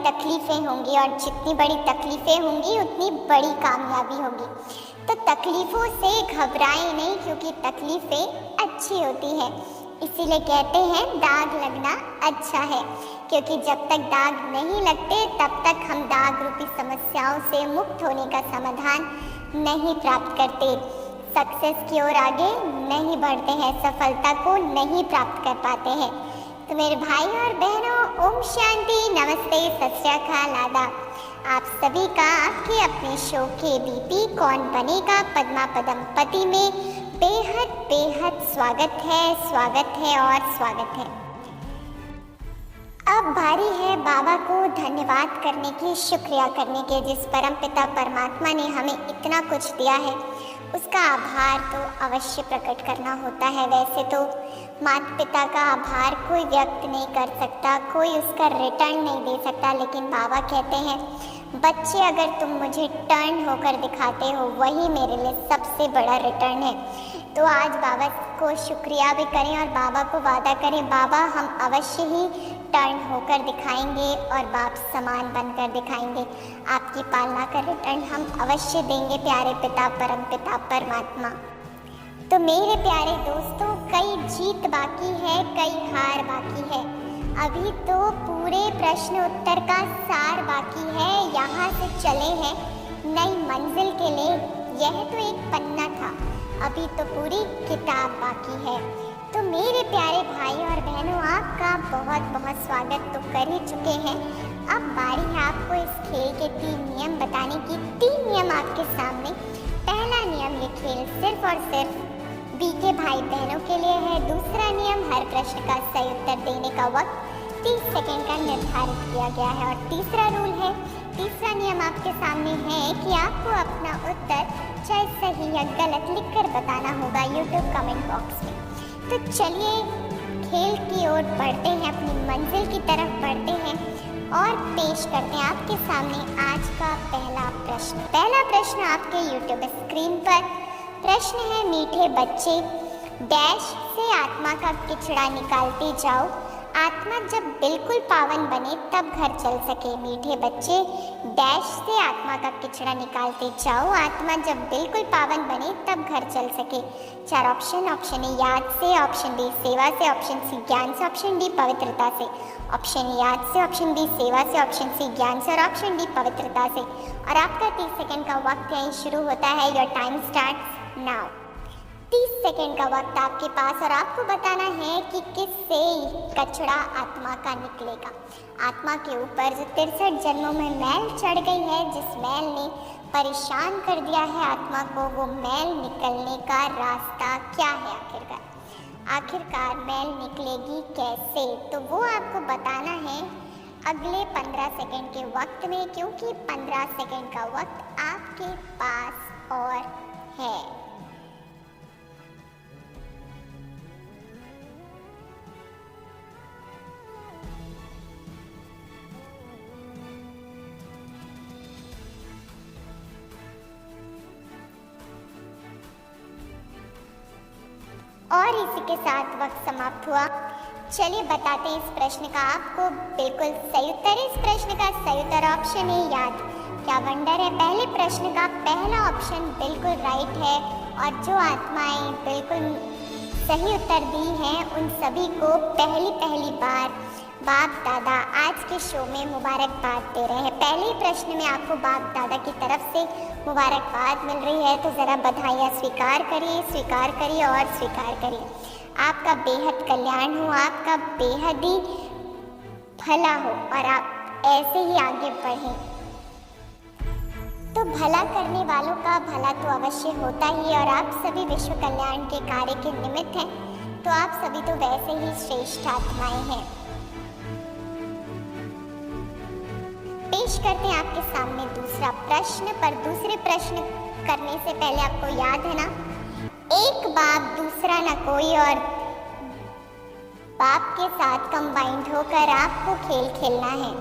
तकलीफ़ें होंगी और जितनी बड़ी तकलीफ़ें होंगी उतनी बड़ी कामयाबी होगी। तो तकलीफ़ों से घबराएं नहीं, क्योंकि तकलीफ़ें अच्छी होती हैं। इसीलिए कहते हैं दाग लगना अच्छा है, क्योंकि जब तक दाग नहीं लगते तब तक हम दाग रूपी समस्याओं से मुक्त होने का समाधान नहीं प्राप्त करते, सक्सेस की ओर आगे नहीं बढ़ते हैं, सफलता को नहीं प्राप्त कर पाते हैं। तो मेरे भाई और बहनों, ओम शांति, नमस्ते, सत श्री अकाल, आदाब। आप सभी का आपके अपने शो KBP कौन बनेगा पद्मा पदम पति में बेहद बेहद स्वागत है और स्वागत है। अब बारी है बाबा को धन्यवाद करने की, शुक्रिया करने के, जिस परमपिता परमात्मा ने हमें इतना कुछ दिया है उसका आभार तो अवश्य प्रकट करना होता है। वैसे तो माता पिता का आभार कोई व्यक्त नहीं कर सकता, कोई उसका रिटर्न नहीं दे सकता, लेकिन बाबा कहते हैं बच्चे अगर तुम मुझे टर्न होकर दिखाते हो वही मेरे लिए सबसे बड़ा रिटर्न है। तो आज बाबा को शुक्रिया भी करें और बाबा को वादा करें, बाबा हम अवश्य ही टर्न होकर दिखाएंगे और बाप समान बनकर दिखाएंगे। आपकी पालना का रिटर्न हम अवश्य देंगे प्यारे पिता परम पिता परमात्मा। तो मेरे प्यारे दोस्तों, कई जीत बाकी है, कई हार बाकी है, अभी तो पूरे प्रश्न उत्तर का सार बाकी है। यहाँ से चले हैं नई मंजिल के लिए, यह तो एक पन्ना था, अभी तो पूरी किताब बाकी है। तो मेरे प्यारे भाई और बहनों, आपका बहुत बहुत स्वागत तो कर ही चुके हैं। अब बारी है आपको इस खेल के 3 नियम बताने की। 3 नियम आपके सामने। पहला नियम, ये खेल सिर्फ और सिर्फ बीके भाई बहनों के लिए है। दूसरा नियम, हर प्रश्न का सही उत्तर देने का वक्त 30 सेकंड का निर्धारित किया गया है। और तीसरा रूल है, तीसरा नियम आपके सामने है कि आपको अपना उत्तर चाहे सही या गलत लिखकर बताना होगा YouTube कमेंट बॉक्स में। तो चलिए खेल की ओर बढ़ते हैं, अपनी मंजिल की तरफ बढ़ते हैं और पेश करते हैं आपके सामने आज का पहला प्रश्न। पहला प्रश्न आपके YouTube स्क्रीन पर। प्रश्न है, मीठे बच्चे डैश से आत्मा का किचड़ा निकालते जाओ, आत्मा जब बिल्कुल पावन बने तब घर चल सके। मीठे बच्चे डैश से आत्मा का किचड़ा निकालते जाओ, आत्मा जब बिल्कुल पावन बने तब घर चल सके। 4 ऑप्शन। ऑप्शन ए याद से, ऑप्शन बी सेवा से, ऑप्शन सी ज्ञान से, ऑप्शन डी पवित्रता से। ऑप्शन ए याद से, ऑप्शन बी सेवा से, ऑप्शन सी ज्ञान से और ऑप्शन डी पवित्रता से। और आपका 30 सेकंड का वक्त यहीं शुरू होता है। Your time starts now. 30 second का वक्त आपके पास और आपको बताना है कि किससे कचरा आत्मा का निकलेगा। आत्मा के ऊपर जो 63 जन्मों में मैल चढ़ गई है, जिस मैल ने परेशान कर दिया है आत्मा को, वो मैल निकलने का रास्ता क्या है आखिरकार मैल निकलेगी कैसे? तो वो आपको बताना है अगले 15 सेकंड के वक्त में, क्योंकि 15 सेकंड का वक्त आपके पास और है। और इसी के साथ वक्त समाप्त हुआ। चलिए बताते हैं इस प्रश्न का आपको बिल्कुल सही उत्तर। इस प्रश्न का सही उत्तर ऑप्शन है याद। क्या वंडर है, पहले प्रश्न का पहला ऑप्शन बिल्कुल राइट है। और जो आत्माएं बिल्कुल सही उत्तर दी हैं उन सभी को पहली बार बाप दादा आज के शो में मुबारकबाद दे रहे हैं। पहले प्रश्न में आपको बाप दादा की तरफ से मुबारकबाद मिल रही है, तो ज़रा बधाइयाँ स्वीकार करिए और स्वीकार करिए। आपका बेहद कल्याण हो, आपका बेहद ही भला हो और आप ऐसे ही आगे बढ़ें। तो भला करने वालों का भला तो अवश्य होता ही, और आप सभी विश्व कल्याण के कार्य के निमित्त हैं, तो आप सभी तो वैसे ही श्रेष्ठ आत्माएं हैं। पेश करते हैं आपके सामने दूसरा प्रश्न। पर दूसरे प्रश्न करने से पहले आपको याद है ना, एक बाप दूसरा न कोई, और बाप के साथ कंबाइंड होकर आपको खेल खेलना है।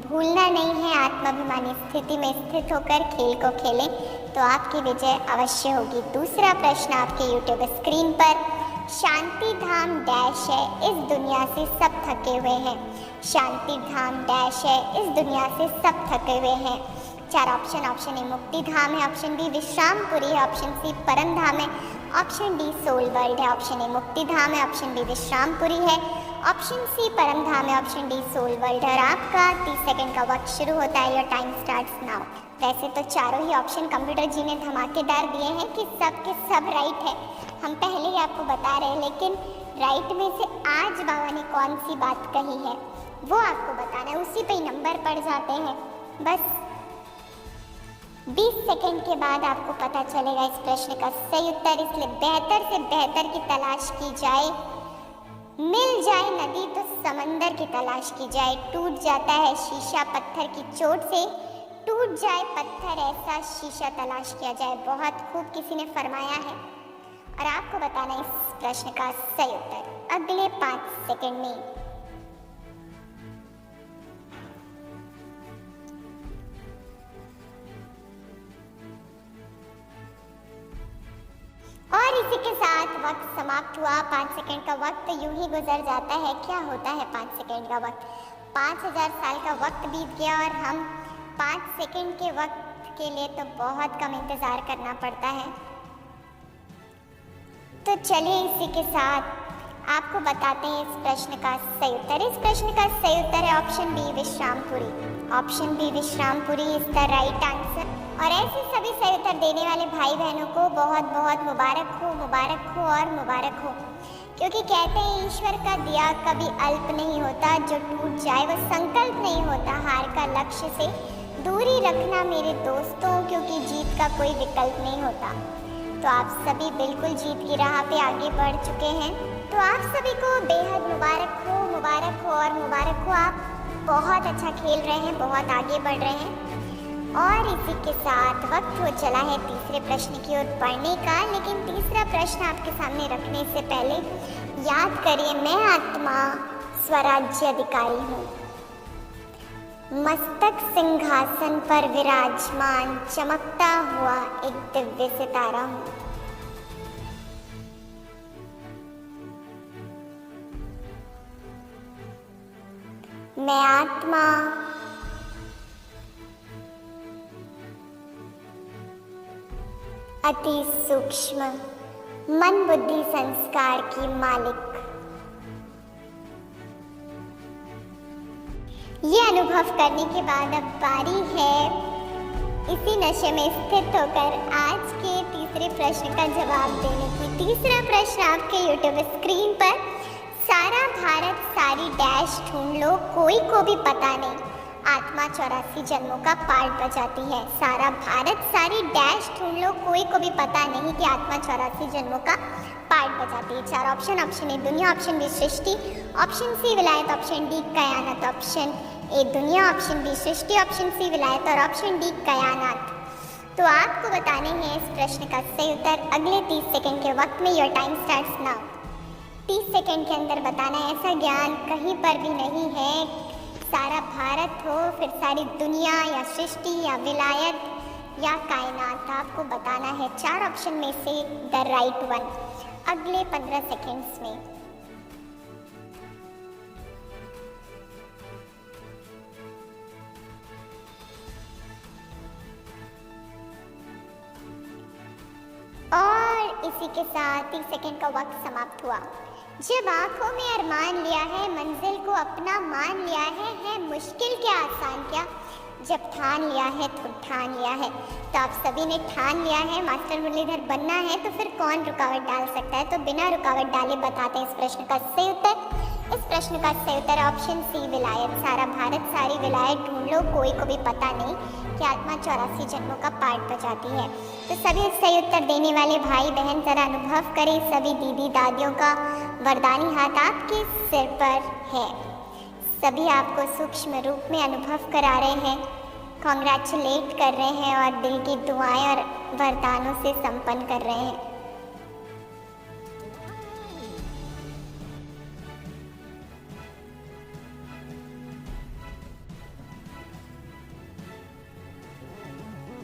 भूलना नहीं है, आत्माभिमानी स्थिति में स्थित होकर खेल को खेलें तो आपकी विजय अवश्य होगी। दूसरा प्रश्न आपके YouTube स्क्रीन पर। शांति धाम डैश है, इस दुनिया से सब थके हुए हैं। शांति धाम डैश है, इस दुनिया से सब थके हुए हैं। 4 ऑप्शन। ऑप्शन ए मुक्ति धाम है, ऑप्शन बी विश्रामपुरी है, ऑप्शन सी परम धाम है, ऑप्शन डी सोल वर्ल्ड है। ऑप्शन ए मुक्ति धाम है, ऑप्शन बी विश्रामपुरी है, ऑप्शन सी परम धाम है, ऑप्शन डी सोल वर्ल्ड है। और आपका 30 सेकंड का वक्त शुरू होता है। Your time starts now. वैसे तो चारों ही ऑप्शन कंप्यूटर जी ने धमाकेदार दिए हैं कि सब के सब राइट है, हम पहले ही आपको बता रहे हैं, लेकिन राइट में से आज बाबा ने कौन सी बात कही है वो आपको बताना है, उसी पे ही नंबर पड़ जाते हैं। बस 20 सेकंड के बाद आपको पता चलेगा इस प्रश्न का सही उत्तर, इसलिए बेहतर से बेहतर की तलाश की जाए। मिल जाए नदी तो समंदर की तलाश की जाए। टूट जाता है शीशा पत्थर की चोट से, टूट जाए पत्थर ऐसा शीशा तलाश किया जाए। बहुत खूब किसी ने फरमाया है और आपको बताना इस प्रश्न का सही उत्तर अगले 5 सेकंड में। और इसी के साथ वक्त समाप्त हुआ। 5 सेकंड का वक्त यूं ही गुजर जाता है। क्या होता है 5 सेकंड का वक्त? 5000 साल का वक्त बीत गया और हम 5 सेकंड के वक्त के लिए तो बहुत कम इंतज़ार करना पड़ता है। तो चलिए इसी के साथ आपको बताते हैं इस प्रश्न का सही उत्तर। इस प्रश्न का सही उत्तर है option B Vishrampuri. Option B Vishrampuri is the right answer. और ऐसे सभी सही उत्तर देने वाले भाई बहनों को बहुत बहुत मुबारक हो, मुबारक हो और मुबारक हो, क्योंकि कहते हैं ईश्वर का दिया कभी अल्प नहीं होता, जो टूट जाए वो संकल्प नहीं होता। हार का लक्ष्य से दूरी रखना मेरे दोस्तों, क्योंकि जीत का कोई विकल्प नहीं होता। तो आप सभी बिल्कुल जीत की राह पे आगे बढ़ चुके हैं। तो आप सभी को बेहद मुबारक हो, मुबारक हो और मुबारक हो। आप बहुत अच्छा खेल रहे हैं, बहुत आगे बढ़ रहे हैं। और इसी के साथ वक्त हो चला है तीसरे प्रश्न की ओर बढ़ने का। लेकिन तीसरा प्रश्न आपके सामने रखने से पहले याद करिए, मैं आत्मा स्वराज्य अधिकारी हूँ, मस्तक सिंहासन पर विराजमान चमकता हुआ एक दिव्य सितारा हूँ। मैं आत्मा अति सूक्ष्म मन बुद्धि संस्कार की मालिक। ये अनुभव करने के बाद अब बारी है इसी नशे में स्थित होकर आज के तीसरे प्रश्न का जवाब देने की। तीसरा प्रश्न आपके YouTube स्क्रीन पर, सारा भारत सारी डैश ढूंढ लो कोई को भी पता नहीं, आत्मा 84 जन्मों का पार्ट बजाती है। सारा भारत सारी डैश ढूंढ लो कोई को भी पता नहीं कि आत्मा 84 जन्मों का पार्ट बजाती है। 4 ऑप्शन। ऑप्शन ए दुनिया, ऑप्शन बी सृष्टि, ऑप्शन सी विलायत, ऑप्शन डी कयानत। ऑप्शन ए दुनिया, ऑप्शन बी सृष्टि, ऑप्शन सी विलायत और ऑप्शन डी कयानत। तो आपको बताने हैं इस प्रश्न का सही उत्तर अगले 30 सेकंड के वक्त में। Your time starts now. 30 second के अंदर बताना है। ऐसा ज्ञान कहीं पर भी नहीं है, सारा भारत हो, फिर सारी दुनिया या सृष्टि या विलायत या कायनात, आपको बताना है 4 ऑप्शन में से द राइट वन अगले 15 सेकंड्स में। और इसी के साथ 30 सेकंड का वक्त समाप्त हुआ। जब आंखों में अरमान लिया है, मंजिल को अपना मान लिया है मुश्किल क्या आसान क्या, जब ठान लिया है तो ठान लिया है। तो आप सभी ने ठान लिया है मास्टर मुरलीधर बनना है, तो फिर कौन रुकावट डाल सकता है? तो बिना रुकावट डाले बताते हैं इस प्रश्न का सही उत्तर। इस प्रश्न का सही उत्तर ऑप्शन सी विलायत। सारा भारत सारी विलायत ढूंढ लो कोई को भी पता नहीं कि आत्मा 84 जन्मों का पार्ट बजाती है। तो सभी सही उत्तर देने वाले भाई बहन जरा अनुभव करें, सभी दीदी दादियों का वरदानी हाथ आपके सिर पर है। सभी आपको सूक्ष्म रूप में अनुभव करा रहे हैं, कॉन्ग्रेचुलेट कर रहे हैं और दिल की दुआएं और वरदानों से संपन्न कर रहे हैं।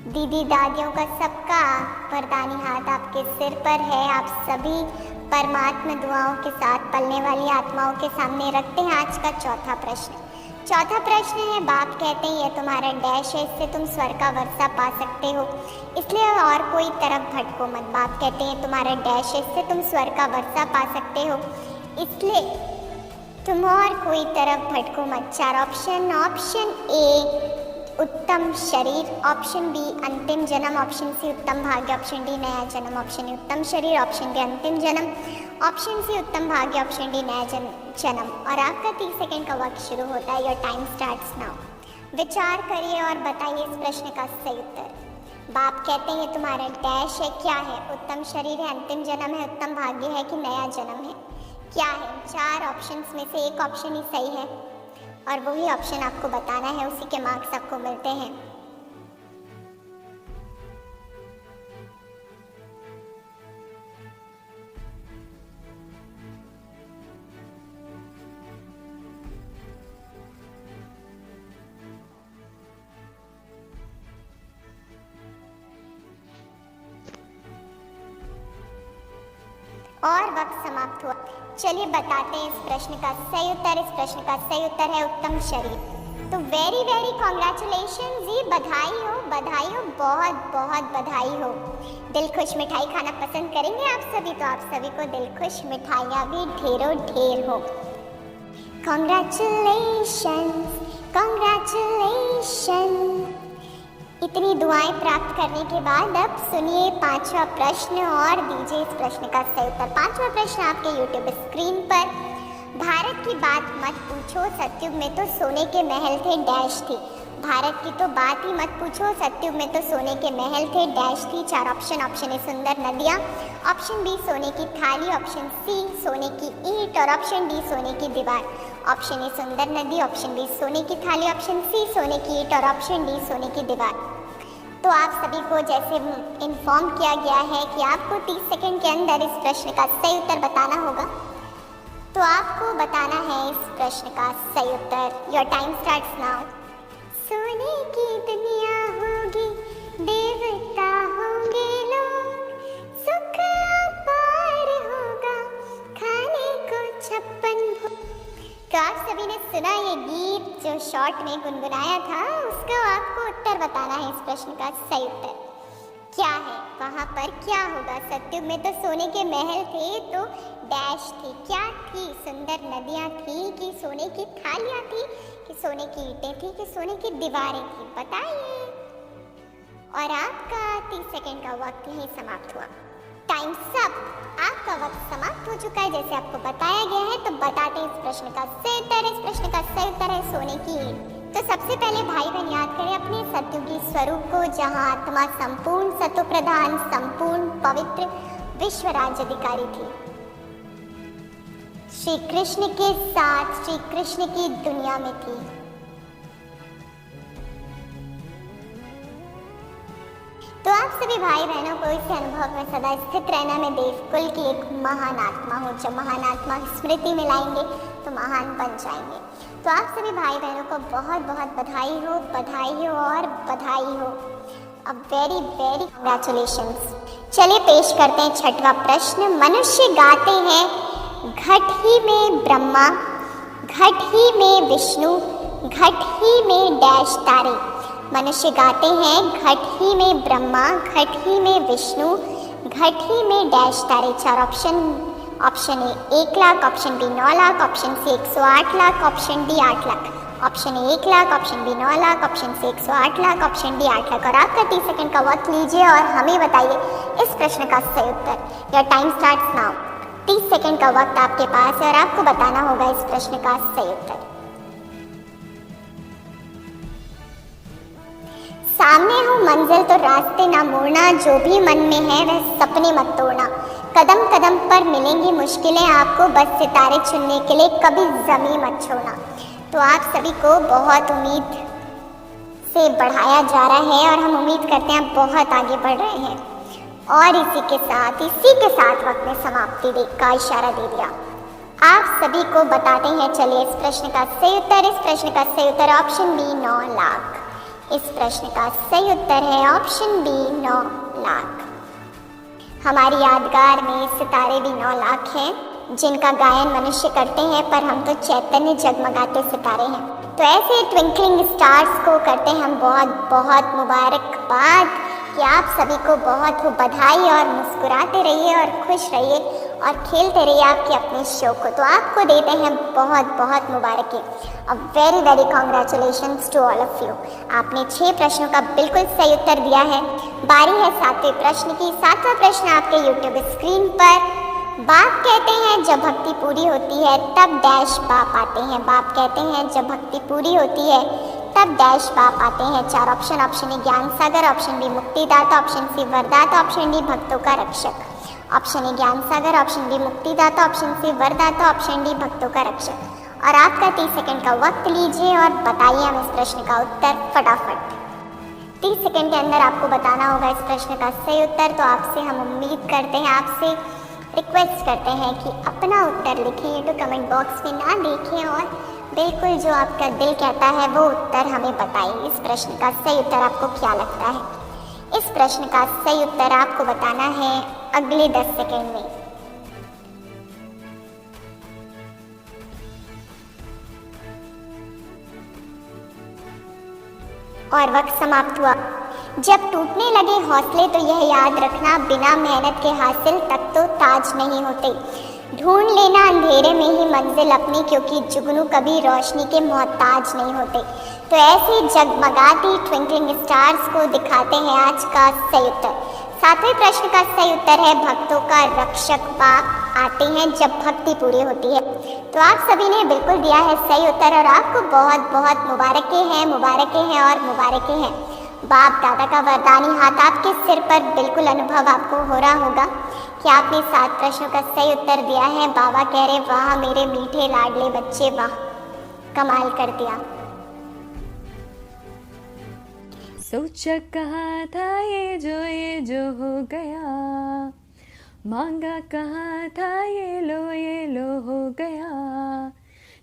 दीदी दादियों का सबका वरदानी हाथ आपके सिर पर है। आप सभी परमात्मा दुआओं के साथ पलने वाली आत्माओं के सामने रखते हैं आज का चौथा प्रश्न। चौथा प्रश्न है, बाप कहते हैं ये तुम्हारा डैश है, इससे तुम स्वर का वर्षा पा सकते हो, इसलिए और कोई तरफ भटको मत। बाप कहते हैं तुम्हारा डैश है, इससे तुम स्वर का वर्षा पा सकते हो, इसलिए तुम और कोई तरफ भटको मत। 4 ऑप्शन। ऑप्शन ए उत्तम शरीर, ऑप्शन बी अंतिम जन्म, ऑप्शन सी उत्तम भाग्य, ऑप्शन डी नया जन्म, ऑप्शन ए उत्तम शरीर, ऑप्शन बी अंतिम जन्म, ऑप्शन सी उत्तम भाग्य, ऑप्शन डी नया जन्म। और आपका 30 सेकंड का वक्त शुरू होता है। Your time starts now. विचार करिए और बताइए इस प्रश्न का सही उत्तर। बाप कहते हैं ये तुम्हारा डैश है, क्या है? उत्तम शरीर है, अंतिम जन्म है, उत्तम भाग्य है कि नया जन्म है? क्या है? 4 ऑप्शंस में से एक ऑप्शन ही सही है और वही ऑप्शन आपको बताना है, उसी के मार्क्स आपको मिलते हैं। और वक्त समाप्त हुआ। चलिए बताते हैं इस प्रश्न का सही उत्तर। इस प्रश्न का सही उत्तर है उत्तम शरीर। तो वेरी वेरी कॉन्ग्रेचुलेशन जी, बधाई हो, बधाई हो, बहुत बहुत बधाई हो। दिल खुश मिठाई खाना पसंद करेंगे आप सभी, तो आप सभी को दिल खुश मिठाइयाँ भी ढेरों ढेर हो। Congratulation, congratulation. इतनी दुआएं प्राप्त करने के बाद अब सुनिए 5वां प्रश्न और दीजिए इस प्रश्न का सही उत्तर। 5वां प्रश्न आपके YouTube स्क्रीन पर। भारत की बात मत पूछो, सतयुग में तो सोने के महल थे, डैश थी। भारत की तो बात ही मत पूछो, सतयुग में तो सोने के महल थे, डैश थी। 4 ऑप्शन। ऑप्शन ए सुंदर नदियाँ, ऑप्शन बी सोने की थाली, ऑप्शन सी सोने की ईंट और ऑप्शन डी सोने की दीवार। ऑप्शन ए सुंदर नदी, ऑप्शन बी सोने की थाली, ऑप्शन सी सोने की ईंट और ऑप्शन डी सोने की दीवार। तो आप सभी को जैसे इन्फॉर्म किया गया है कि आपको 30 सेकंड के अंदर इस प्रश्न का सही उत्तर बताना होगा, तो आपको बताना है इस प्रश्न का सही उत्तर। Your time starts now. सोने की दुनिया होगी, देवता होंगे लोग, सुख अपार होगा, खाने को 56 भोग। तो आप सभी ने सुना ये गीत जो शॉर्ट में गुनगुनाया था, उसका आपको उत्तर बताना है इस प्रश्न का सही उत्तर क्या है। वहाँ पर क्या होगा? सतयुग में तो सोने के महल थे, तो डैश थी, क्या थी? सुंदर नदियाँ थी कि सोने की थालियाँ थी कि सोने की ईंटें थी कि सोने की दीवारें थी? बताइए। और आपका 30 सेकंड का वक्त यहीं समाप्त हुआ। टाइम सब, आपका वक्त समाप्त हो चुका है जैसे आपको बताया गया है। तो बताते हैं इस प्रश्न का सही उत्तर। इस प्रश्न का सही उत्तर है सोने की ईंट। तो सबसे पहले भाई बहन याद करें अपने सतयुगी स्वरूप को, जहां आत्मा संपूर्ण सत्व प्रधान, संपूर्ण पवित्र विश्व राज्य अधिकारी थी। श्री कृष्ण के साथ श्री कृष्ण की दुनिया में थी। तो आप सभी भाई बहनों को इस अनुभव में सदा स्थित रहना। मैं देवकुल की एक महान आत्मा हूँ। जब महान आत्मा स्मृति में लाएंगे तो महान बन जाएंगे। तो आप सभी भाई बहनों को बहुत बहुत बधाई हो, बधाई हो और बधाई हो। अब वेरी वेरी कॉन्ग्रेचुलेशंस। चलिए पेश करते हैं 6वां प्रश्न। मनुष्य गाते हैं घट ही में ब्रह्मा, घट ही में विष्णु, घट ही में डैश तारे। मनुष्य गाते हैं घट ही में ब्रह्मा, घट ही में विष्णु, घट ही में डैश तारे। 4 option. Option A 1 lakh, option B 9 lakh, option C 108 lakh, option D 8 lakh. Option A 1 lakh, option B 9 lakh, option C 108 lakh, option D 8 lakh. और आपका 30 सेकंड का वक्त लीजिए और हमें बताइए इस प्रश्न का सही उत्तर। Your time starts now. 30 second का वक्त आपके पास है और आपको बताना होगा इस प्रश्न का सही उत्तर। सामने हो मंजिल तो रास्ते ना मोड़ना, जो भी मन में है वह सपने मत तोड़ना। कदम कदम पर मिलेंगी मुश्किलें आपको, बस सितारे चुनने के लिए कभी ज़मीं मत छोड़ना। तो आप सभी को बहुत उम्मीद से बढ़ाया जा रहा है और हम उम्मीद करते हैं आप बहुत आगे बढ़ रहे हैं। और इसी के साथ वक्त में समाप्ति का इशारा दे दिया। आप सभी को बताते हैं, चलिए इस प्रश्न का सही उत्तर। इस प्रश्न का सही उत्तर ऑप्शन बी 9 लाख। इस प्रश्न का सही उत्तर है ऑप्शन बी 9 लाख। हमारी यादगार में सितारे भी 9 लाख हैं, जिनका गायन मनुष्य करते हैं, पर हम तो चैतन्य जगमगाते सितारे हैं। तो ऐसे ट्विंकलिंग स्टार्स को करते हैं हम बहुत बहुत मुबारकबाद कि आप सभी को बहुत बधाई, और मुस्कुराते रहिए और खुश रहिए और खेलते रहिए आपके अपने शो को। तो आपको देते हैं बहुत बहुत मुबारकें। A very very congratulations to all of you. आपने 6 प्रश्नों का बिल्कुल सही उत्तर दिया है। बारी है 7वें प्रश्न की। 7वां प्रश्न आपके यूट्यूब स्क्रीन पर। बाप कहते हैं जब भक्ति पूरी होती है तब डैश बाप आते हैं। बाप कहते हैं जब भक्ति पूरी होती है तब डैश बाप आते हैं। 4 ऑप्शन। ऑप्शन ए ज्ञान सागर, ऑप्शन बी मुक्तिदाता, ऑप्शन सी वरदाता, ऑप्शन डी भक्तों का रक्षक। ऑप्शन ए ज्ञान सागर, ऑप्शन बी मुक्तिदाता, ऑप्शन सी वरदाता, ऑप्शन डी भक्तों का रक्षक। और आपका 30 सेकंड का वक्त लीजिए और बताइए हम इस प्रश्न का उत्तर फटाफट। 30 सेकंड के अंदर आपको बताना होगा इस प्रश्न का सही उत्तर। तो आपसे हम उम्मीद करते हैं, आपसे रिक्वेस्ट करते हैं कि अपना उत्तर लिखें, ये तो कमेंट बॉक्स में ना देखें और बिल्कुल जो आपका दिल कहता है वो उत्तर हमें बताइए। इस प्रश्न का सही उत्तर आपको क्या लगता है? इस प्रश्न का सही उत्तर आपको बताना है अगले 10 सेकंड में। और वक्त समाप्त हुआ। जब टूटने लगे हौसले तो यह याद रखना, बिना मेहनत के हासिल तक तो ताज नहीं होते। ढूंढ लेना अंधेरे में ही मंजिल अपनी, क्योंकि जुगनू कभी रोशनी के मोहताज नहीं होते। तो ऐसे जगमगाती ट्विंकलिंग स्टार्स को दिखाते हैं आज का सही उत्तर। 7वें प्रश्न का सही उत्तर है भक्तों का रक्षक बाप आते हैं जब भक्ति पूरी होती है। तो आप सभी ने बिल्कुल दिया है सही उत्तर और आपको बहुत बहुत मुबारकें हैं, मुबारकें हैं और मुबारकें हैं। बाप दादा का वरदानी हाथ आपके सिर पर बिल्कुल अनुभव आपको हो रहा होगा कि आपने 7 प्रश्नों का सही उत्तर दिया है। बाबा कह रहे वाह मेरे मीठे लाडले बच्चे, वाह कमाल कर दिया। सोचा कहा था ये जो हो गया, मांगा कहा था ये लो हो गया।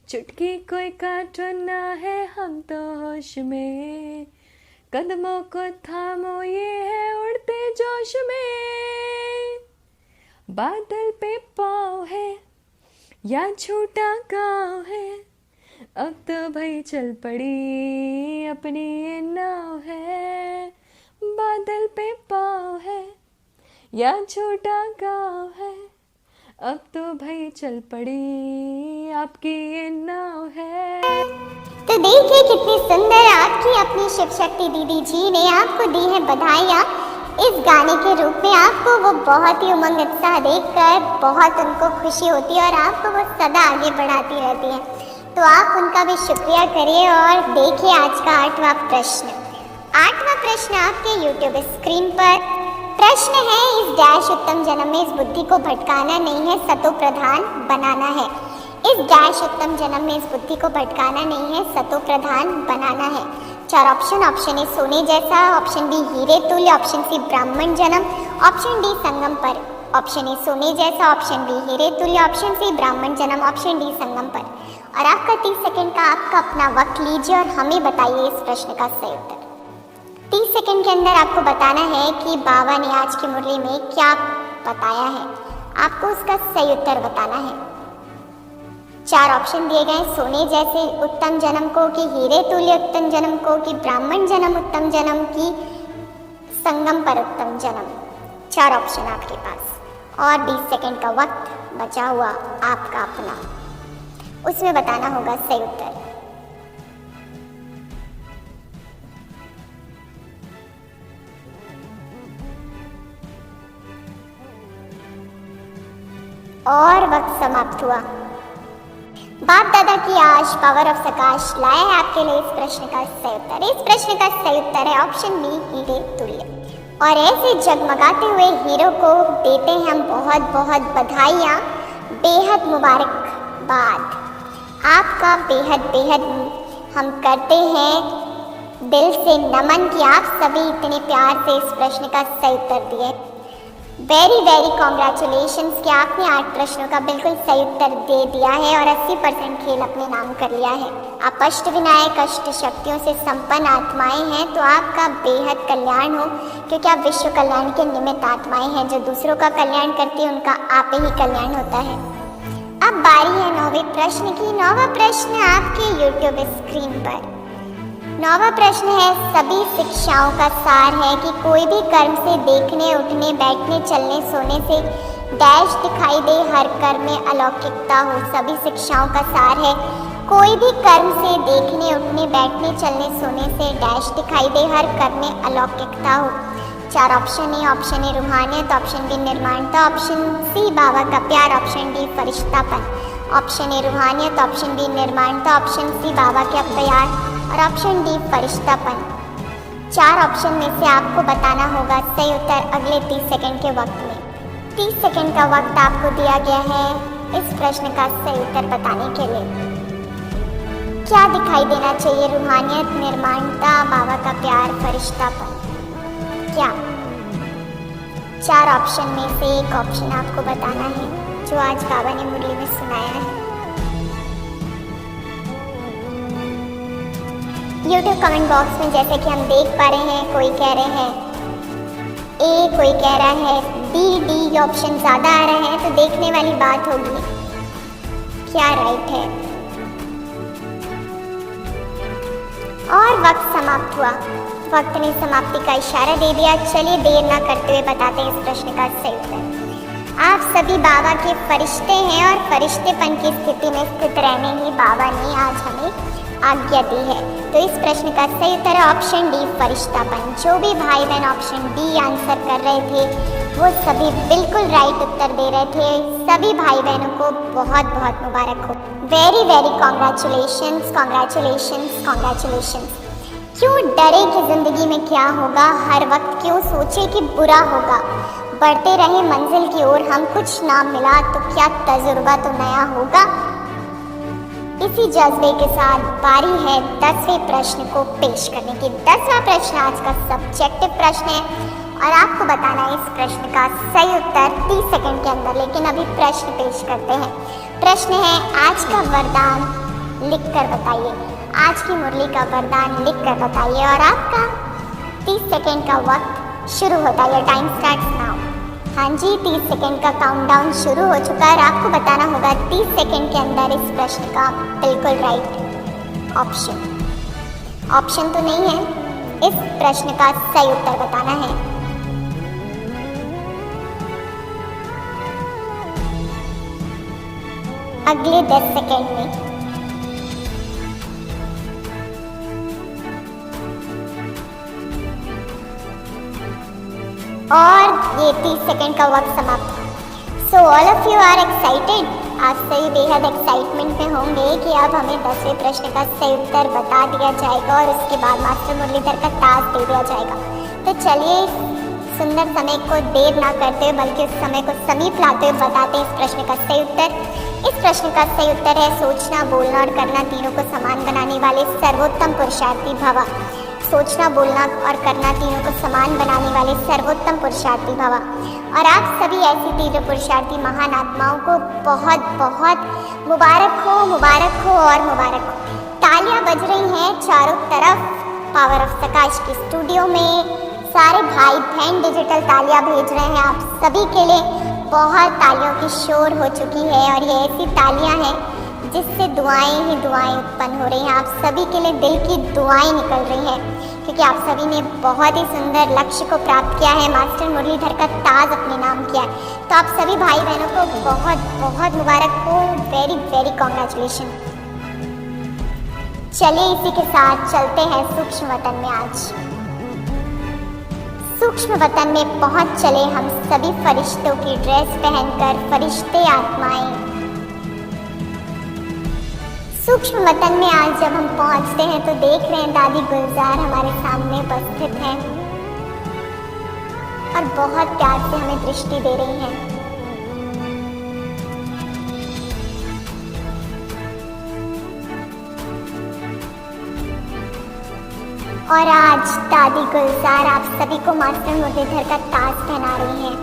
चुटकी कोई काटो ना है हम तो होश में, कदमों को थामो ये है उड़ते जोश में। बादल पे पाँव है या छोटा गाँव है, अब तो भाई चल पड़ी अपनी ये नाव है। बादल पे पाँव है या छोटा गाँव है, अब तो भाई चल पड़ी आपकी ये नाव है। तो देखिए कितनी सुंदर आपकी अपनी शिव शक्ति दीदी जी ने आपको दी है बधाइयाँ। इस गाने के रूप में आपको वो बहुत ही उमंग उत्साह देखकर बहुत उनको खुशी होती है और आपको वो सदा आगे बढ़ाती रहती है। तो आप उनका भी शुक्रिया करिए और देखिए आज का 8वां प्रश्न। 8वां प्रश्न आपके YouTube स्क्रीन पर। प्रश्न है इस डैश उत्तम जन्म में इस बुद्धि को भटकाना नहीं है, सतो प्रधान बनाना है। इस डैश उत्तम जन्म में इस बुद्धि को भटकाना नहीं है, सतो प्रधान बनाना है। 4 ऑप्शन। ऑप्शन ए सोने जैसा, ऑप्शन बी हीरे तुल्य, ऑप्शन सी ब्राह्मण जन्म, ऑप्शन डी संगम पर। ऑप्शन ए सोने जैसा, ऑप्शन बी हीरे तुल्य, ऑप्शन सी ब्राह्मण जन्म, ऑप्शन डी संगम पर। और आपका 30 सेकंड का आपका अपना वक्त लीजिए और हमें बताइए इस प्रश्न का सही उत्तर। 30 सेकंड के अंदर आपको बताना है कि बाबा ने आज की मुरली में क्या बताया है। आपको उसका सही उत्तर बताना है। 4 ऑप्शन दिए गए, सोने जैसे उत्तम जन्म को, कि हीरे तुल्य उत्तम जन्म को, कि ब्राह्मण जन्म उत्तम जन्म, की संगम पर उत्तम जन्म। 4 ऑप्शन आपके पास और 20 सेकंड का वक्त बचा हुआ आपका अपना, उसमें बताना होगा सही उत्तर। और वक्त समाप्त हुआ। बाप दादा की आज पावर ऑफ सकाश लाया है आपके लिए इस प्रश्न का सही उत्तर। इस प्रश्न का सही उत्तर है ऑप्शन बी हीरे तुल्य। और ऐसे जगमगाते हुए हीरो को देते हैं हम बहुत बहुत बधाइयाँ, बेहद मुबारकबाद। आपका बेहद बेहद हम करते हैं दिल से नमन कि आप सभी इतने प्यार से इस प्रश्न का सही उत्तर दिए। वेरी वेरी कॉन्ग्रेचुलेशंस कि आपने 8 प्रश्नों का बिल्कुल सही उत्तर दे दिया है और 80% खेल अपने नाम कर लिया है। आप अष्ट विनायक अष्ट शक्तियों से संपन्न आत्माएं हैं, तो आपका बेहद कल्याण हो, क्योंकि आप विश्व कल्याण के निमित्त आत्माएं हैं। जो दूसरों का कल्याण करती है उनका आप ही कल्याण होता है। अब बारी है 9वें प्रश्न की। 9वां प्रश्न आपके YouTube स्क्रीन पर। 9वां प्रश्न है, सभी शिक्षाओं का सार है कि कोई भी कर्म से देखने उठने बैठने चलने सोने से डैश दिखाई दे, हर कर्म में अलौकिकता हो। सभी शिक्षाओं का सार है, कोई भी कर्म से देखने उठने बैठने चलने सोने से डैश दिखाई दे, हर कर्म में अलौकिकता हो। 4 ऑप्शन है। ऑप्शन ए रूहानियत, ऑप्शन बी निर्माणता, ऑप्शन सी बाबा का प्यार, ऑप्शन डी फरिश्तापन। ऑप्शन ए रूहानियत, ऑप्शन बी निर्माणता, ऑप्शन सी बाबा का प्यार और ऑप्शन डी फरिश्तापन। 4 ऑप्शन में से आपको बताना होगा सही उत्तर अगले 30 सेकंड के वक्त में। 30 सेकंड का वक्त आपको दिया गया है इस प्रश्न का सही उत्तर बताने के लिए। क्या दिखाई देना चाहिए? रूहानियत, निर्माणता, बाबा का प्यार, फरिश्तापन। क्या 4 ऑप्शन में से एक ऑप्शन आपको बताना है जो आज बाबा ने मुरली में सुनाया है। YouTube कमेंट बॉक्स में जैसे कि हम देख पा रहे हैं, कोई कह रहे हैं ए, कोई कह रहा है बी, डी ऑप्शन ज़्यादा आ रहे हैं, तो देखने वाली बात होगी क्या राइट है। और वक्त समाप्त हुआ। वक्त ने समाप्ति का इशारा दे दिया। चलिए देर ना करते हुए बताते हैं इस प्रश्न का सही उत्तर। आप सभी बाबा के फरिश्ते हैं और फरिश्तेपन की स्थिति में स्थित रहने ही बाबा ने आज हमें आज्ञा दी है। तो इस प्रश्न का सही उत्तर है ऑप्शन डी फरिश्तापन। जो भी भाई बहन ऑप्शन डी आंसर कर रहे थे वो सभी बिल्कुल राइट उत्तर दे रहे थे। सभी भाई बहनों को बहुत बहुत मुबारक हो। Very very congratulations, congratulations, congratulations. क्यों डरे कि जिंदगी में क्या होगा, हर वक्त क्यों सोचे कि बुरा होगा। बढ़ते रहे मंजिल की ओर, हम कुछ ना मिला तो क्या तजुर्बा तो नया होगा। इसी जज्बे के साथ बारी है 10वें प्रश्न को पेश करने की। 10वां प्रश्न आज का सब्जेक्टिव प्रश्न है और आपको बताना है इस प्रश्न का सही उत्तर 30 सेकंड के अंदर। लेकिन अभी प्रश्न पेश करते हैं। प्रश्न है, आज का वरदान लिखकर बताइए। आज की मुरली का वरदान लिखकर बताइए और आपका 30 सेकंड का वक्त शुरू होता है। Time starts now. हाँ जी, 30 सेकंड का काउंटडाउन शुरू हो चुका है और आपको बताना होगा 30 सेकंड के अंदर इस प्रश्न का बिल्कुल राइट ऑप्शन। ऑप्शन तो नहीं है, इस प्रश्न का सही उत्तर बताना है। अगले 10 सेकंड में। और ये 30 सेकंड का वक्त समाप्त। So all of you are excited. आप सभी बेहद एक्साइटमेंट में होंगे कि अब हमें 10वें प्रश्न का सही उत्तर बता दिया जाएगा और उसके बाद मास्टर मुरलीधर का ताज दे दिया जाएगा। तो चलिए सुंदर समय को देर ना करते हुए बल्कि उस समय को समीप लाते हुए बताते हैं इस प्रश्न का सही उत्तर। इस प्रश्न का सही उत्तर है सोचना, बोलना और करना तीनों को समान बनाने वाले सर्वोत्तम पुरुषार्थी भव। सोचना, बोलना और करना तीनों को समान बनाने वाले सर्वोत्तम पुरुषार्थी भव। और आप सभी ऐसी तीव्र पुरुषार्थी महान आत्माओं को बहुत बहुत मुबारक हो, मुबारक हो और मुबारक हो। तालियां बज रही हैं चारों तरफ। पावर ऑफ प्रकाश की स्टूडियो में सारे भाई बहन डिजिटल तालियां भेज रहे हैं आप सभी के लिए। बहुत तालियों की शोर हो चुकी है और ये ऐसी तालियां हैं जिससे दुआएं ही दुआएं उत्पन्न हो रही हैं। आप सभी के लिए दिल की दुआएं निकल रही हैं क्योंकि आप सभी ने बहुत ही सुंदर लक्ष्य को प्राप्त किया है, मास्टर मुरलीधर का ताज अपने नाम किया है। तो आप सभी भाई बहनों को बहुत बहुत मुबारक हो। Very very congratulation. चलिए इसी के साथ चलते हैं सूक्ष्म वतन में। आज सूक्ष्म वतन में पहुंच चले हम सभी फरिश्तों की ड्रेस पहनकर, फरिश्ते आत्माएं। सूक्ष्म वतन में आज जब हम पहुंचते हैं तो देख रहे हैं दादी गुलजार हमारे सामने उपस्थित हैं और बहुत प्यार से हमें दृष्टि दे रही हैं। और आज दादी गुलजार आप सभी को मास्टर मुरलीधर का ताज पहना रही हैं।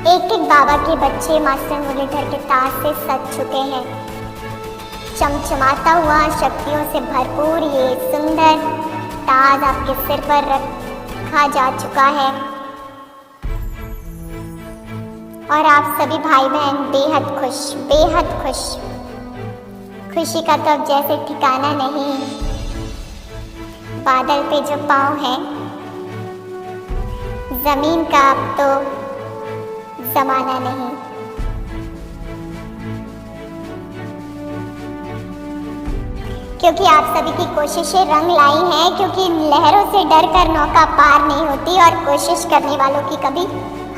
एक एक बाबा के बच्चे मास्टर मुरलीधर के ताज से सज चुके हैं। चमचमाता हुआ शक्तियों से भरपूर ये सुंदर ताज आपके सिर पर रखा जा चुका है और आप सभी भाई बहन बेहद खुश, बेहद खुश। खुशी का तो अब जैसे ठिकाना नहीं। बादल पे जो पाँव है, जमीन का अब तो जमाना नहीं। क्योंकि आप सभी की कोशिशें रंग लाई हैं, क्योंकि लहरों से डर कर नौका पार नहीं होती और कोशिश करने वालों की कभी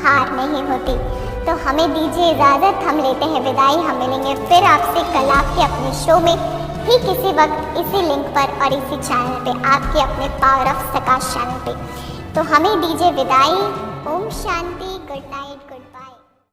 हार नहीं होती। तो हमें दीजिए इजाज़त, हम लेते हैं विदाई। हम मिलेंगे फिर आपसे कल आपके अपने शो में ही किसी वक्त इसी लिंक पर और इसी चैनल पे, आपके अपने पावर ऑफ सकाश चैनल पे। तो हमें दीजिए विदाई। Om Shanti, good night, good bye.